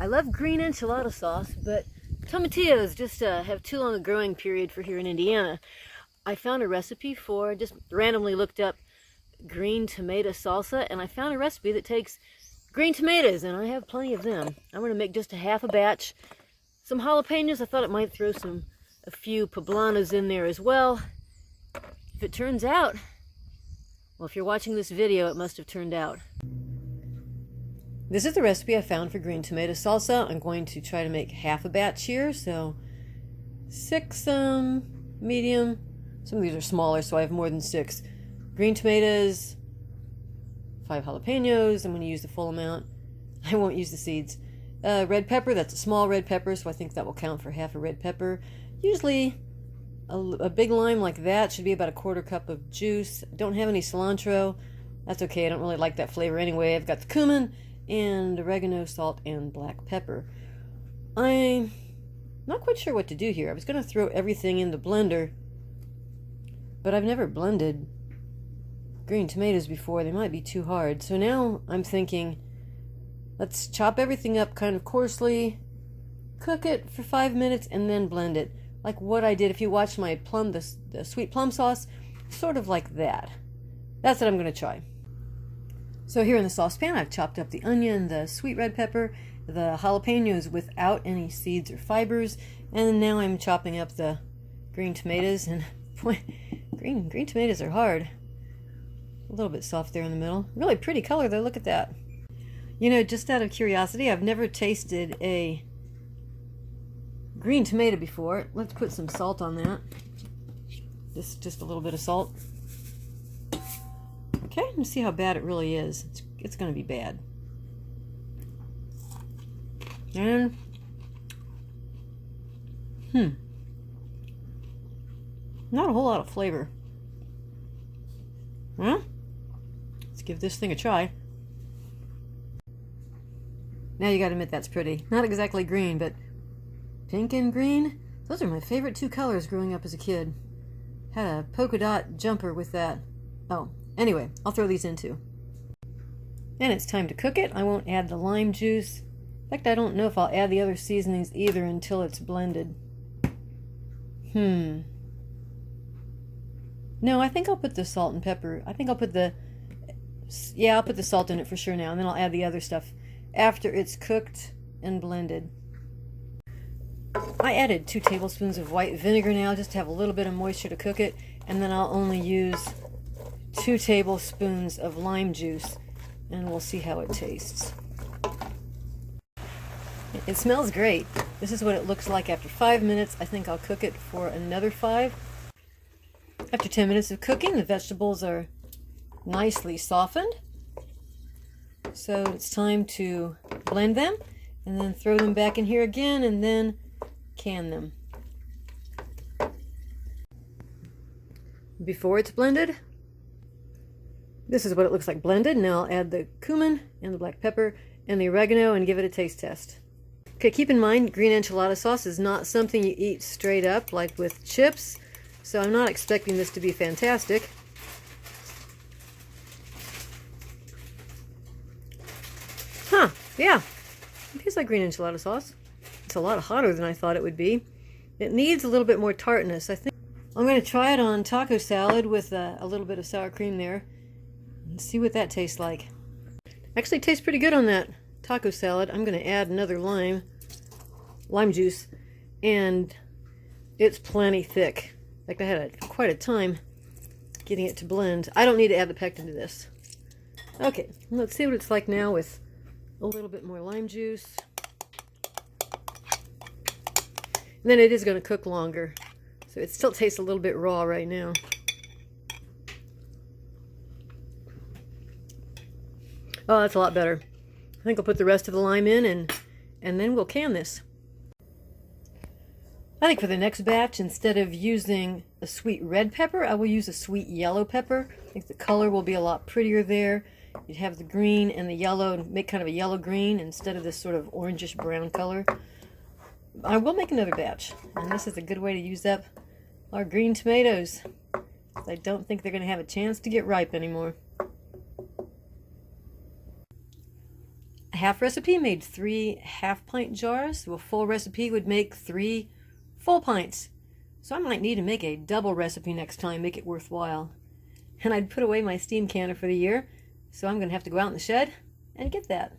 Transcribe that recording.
I love green enchilada sauce, but tomatillos just have too long a growing period for here in Indiana. I found a recipe for, just randomly looked up green tomato salsa, and I found a recipe that takes green tomatoes, and I have plenty of them. I'm going to make just a half a batch. Some jalapeños. I thought it might throw a few poblanos in there as well. If it turns out, well, if you're watching this video, it must have turned out. This is the recipe I found for green tomato salsa. I'm going to try to make half a batch here, so 6 medium. Some of these are smaller, so I have more than 6. Green tomatoes, 5 jalapeños. I'm going to use the full amount. I won't use the seeds. Red pepper, that's a small red pepper, so I think that will count for half a red pepper. Usually a big lime like that should be about a 1/4 cup of juice. Don't have any cilantro. That's okay, I don't really like that flavor anyway. I've got the cumin and oregano, salt, and black pepper. I'm not quite sure what to do here. I was going to throw everything in the blender, but I've never blended green tomatoes before. They might be too hard. So now I'm thinking, let's chop everything up kind of coarsely, cook it for 5 minutes, and then blend it. Like what I did, if you watched my the sweet plum sauce, sort of like that. That's what I'm going to try. So here in the saucepan, I've chopped up the onion, the sweet red pepper, the jalapeños without any seeds or fibers, and now I'm chopping up the green tomatoes. And boy, green tomatoes are hard. A little bit soft there in the middle. Really pretty color though. Look at that. You know, just out of curiosity, I've never tasted a green tomato before. Let's put some salt on that. Just a little bit of salt. Okay, let's see how bad it really is. It's going to be bad. And not a whole lot of flavor. Well, let's give this thing a try. Now you gotta admit that's pretty. Not exactly green, but pink and green. Those are my favorite 2 colors growing up as a kid. Had a polka dot jumper with that. Oh, anyway, I'll throw these in too. And it's time to cook it. I won't add the lime juice. In fact, I don't know if I'll add the other seasonings either until it's blended. No, I think I'll put the salt and pepper. I think I'll put I'll put the salt in it for sure now, and then I'll add the other stuff after it's cooked and blended. I added 2 tablespoons of white vinegar now, just to have a little bit of moisture to cook it, and then I'll only use 2 tablespoons of lime juice, and we'll see how it tastes. It smells great. This is what it looks like after 5 minutes. I think I'll cook it for another 5. After 10 minutes of cooking, the vegetables are nicely softened. So it's time to blend them, and then throw them back in here again, and then can them. Before it's blended, this is what it looks like blended. Now I'll add the cumin and the black pepper and the oregano and give it a taste test. Okay, keep in mind, green enchilada sauce is not something you eat straight up like with chips, so I'm not expecting this to be fantastic. Yeah, it tastes like green enchilada sauce. It's a lot hotter than I thought it would be. It needs a little bit more tartness. I think I'm going to try it on taco salad with a little bit of sour cream there and see what that tastes like. Actually, it tastes pretty good on that taco salad. I'm going to add another lime juice, and it's plenty thick. In fact, I had quite a time getting it to blend. I don't need to add the pectin to this. Okay, let's see what it's like now with a little bit more lime juice. And then it is going to cook longer, so it still tastes a little bit raw right now. Oh, that's a lot better. I think I'll put the rest of the lime in, and then we'll can this. I think for the next batch, instead of using a sweet red pepper, I will use a sweet yellow pepper. I think the color will be a lot prettier there. You'd have the green and the yellow and make kind of a yellow-green instead of this sort of orangish-brown color. I will make another batch, and this is a good way to use up our green tomatoes. I don't think they're going to have a chance to get ripe anymore. half recipe made 3 half-pint jars, so a full recipe would make 3 full pints. So I might need to make a double recipe next time, make it worthwhile. And I'd put away my steam canner for the year, so I'm going to have to go out in the shed and get that.